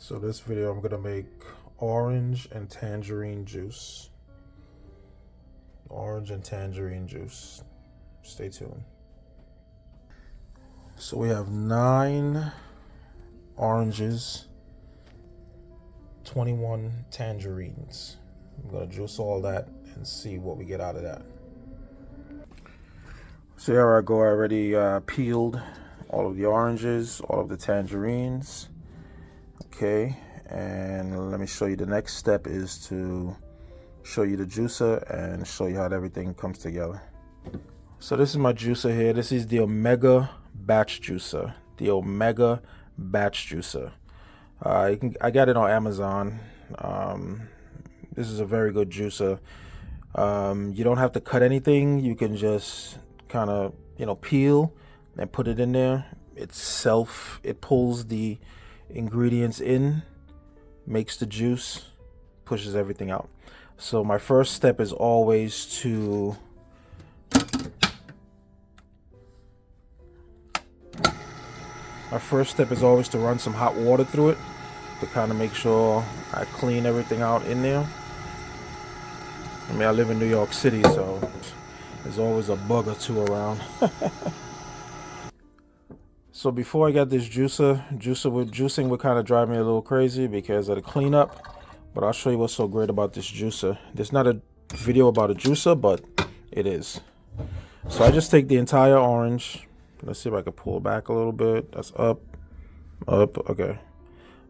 So this video I'm gonna make orange and tangerine juice. Orange and tangerine juice. Stay tuned. So we have 9 oranges, 21 tangerines. I'm gonna juice all that and see what we get out of that. So here I go, I already peeled all of the oranges, all of the tangerines. Okay, and let me show you the next step is to show you the juicer and show you how everything comes together. So this is my juicer here. This is the Omega batch juicer. The Omega batch juicer. I got it on Amazon. This is a very good juicer. You don't have to cut anything. You can just kind of, peel and put it in there. It pulls the ingredients in, makes the juice, pushes everything out. So my first step is always to run some hot water through it to kind of make sure I clean everything out in there. I mean, I live in New York City, so there's always a bug or two around. So before I got this juicing would kind of drive me a little crazy because of the cleanup. But I'll show you what's so great about this juicer. There's not a video about a juicer, but it is. So I just take the entire orange. Let's see if I can pull back a little bit. That's up. Okay.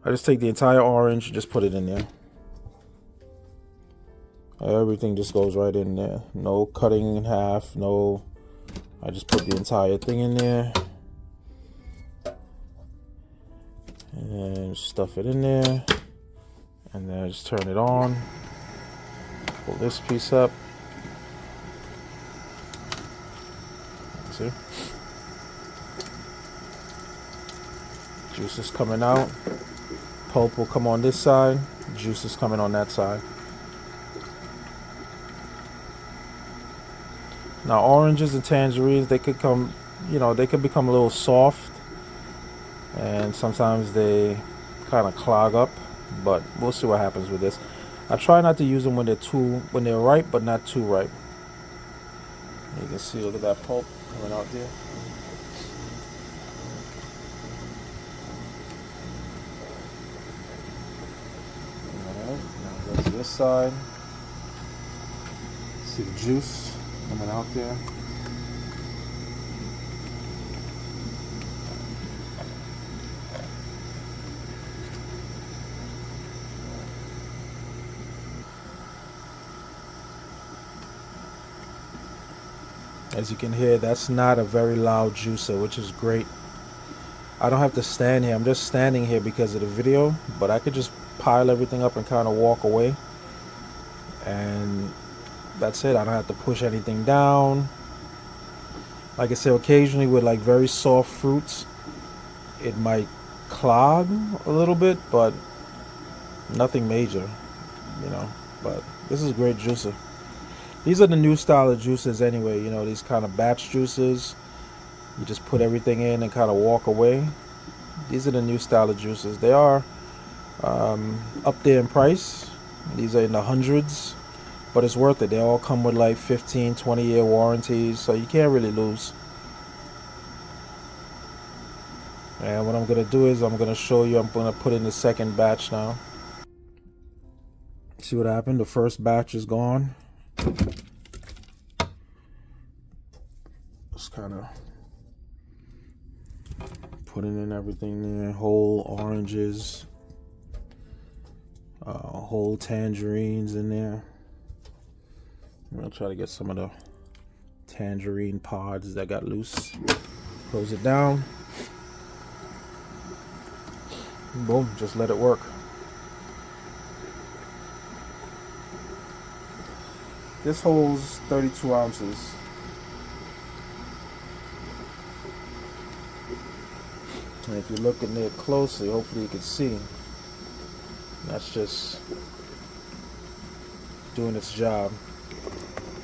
I just take the entire orange, just put it in there. Everything just goes right in there. No cutting in half. No. I just put the entire thing in there. And stuff it in there. And then I just turn it on. Pull this piece up. See? Juice is coming out. Pulp will come on this side. Juice is coming on that side. Now oranges and tangerines, they could become a little soft. And sometimes they kind of clog up. But we'll see what happens with this. I try not to use them when they're ripe, but not too ripe. You can see, look at that pulp coming out there. Alright, now go to this side. See the juice coming out there. As you can hear, that's not a very loud juicer, which is great. I don't have to stand here. I'm just standing here because of the video, but I could just pile everything up and kind of walk away. And that's it. I don't have to push anything down. Like I said, occasionally with like very soft fruits, it might clog a little bit, but nothing major, But this is a great juicer. These are the new style of juices anyway, these kind of batch juices. You just put everything in and kind of walk away. These are the new style of juices. They are up there in price. These are in the hundreds, but it's worth it. They all come with like 15, 20-year warranties, so you can't really lose. And what I'm going to do is I'm going to show you, I'm going to put in the second batch now. See what happened? The first batch is gone. Just kind of putting in everything there, whole oranges, whole tangerines in there. I'm gonna try to get some of the tangerine pods that got loose. Close it down. Boom, just let it work. This holds 32 ounces. And if you look in there closely, hopefully you can see. That's just doing its job.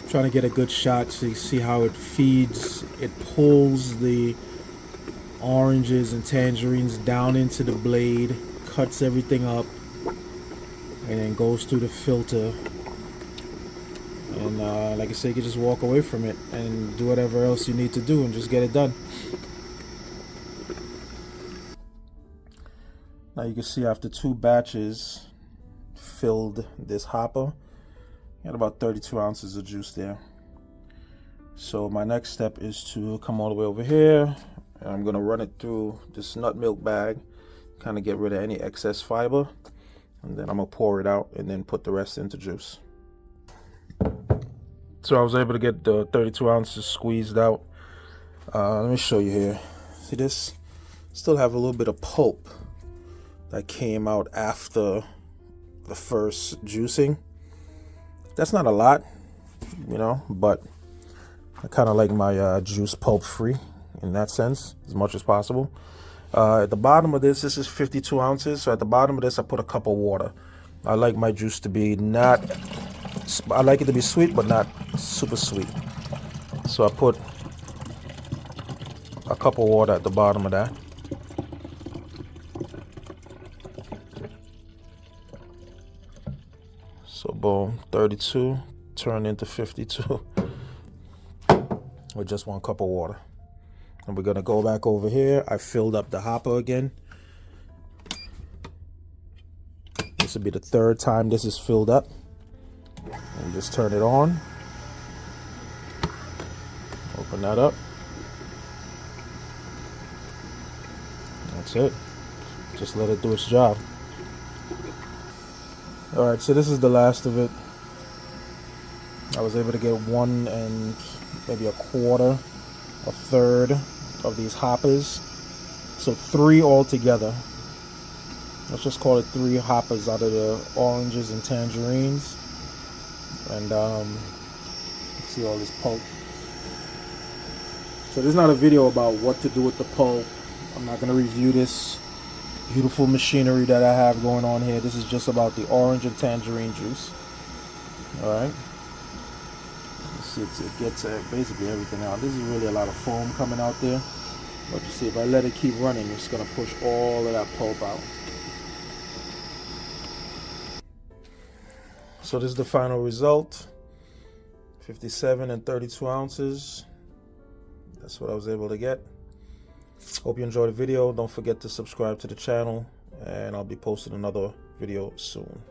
Trying to get a good shot so you see how it feeds. It pulls the oranges and tangerines down into the blade, cuts everything up and then goes through the filter. And like I said, you can just walk away from it and do whatever else you need to do and just get it done. Now you can see after 2 batches filled this hopper, got about 32 ounces of juice there. So my next step is to come all the way over here, and I'm gonna run it through this nut milk bag, kind of get rid of any excess fiber, and then I'm gonna pour it out and then put the rest into juice. So I was able to get the 32 ounces squeezed out. Let me show you here. See this? Still have a little bit of pulp that came out after the first juicing. That's not a lot, you know, but I kind of like my juice pulp free in that sense, as much as possible. At the bottom of this is 52 ounces. So at the bottom of this, I put a cup of water. I like my juice to be I like it to be sweet, but not super sweet. So I put a cup of water at the bottom of that. So boom, 32 turned into 52 with just 1 cup of water. And we're gonna go back over here. I filled up the hopper again. This will be the 3rd time this is filled up. And just turn it on. Open that up. That's it. Just let it do its job. Alright, so this is the last of it. I was able to get 1 and maybe 1/4, 1/3 of these hoppers. So 3 altogether. Let's just call it 3 hoppers out of the oranges and tangerines. And see all this pulp. So there's not a video about what to do with the pulp. I'm not going to review this beautiful machinery that I have going on here. This is just about the orange and tangerine juice. Alright. See, it gets basically everything out. This is really a lot of foam coming out there. But you see, if I let it keep running, it's going to push all of that pulp out. So this is the final result. 57 and 32 ounces. That's what I was able to get. Hope you enjoyed the video. Don't forget to subscribe to the channel, and I'll be posting another video soon.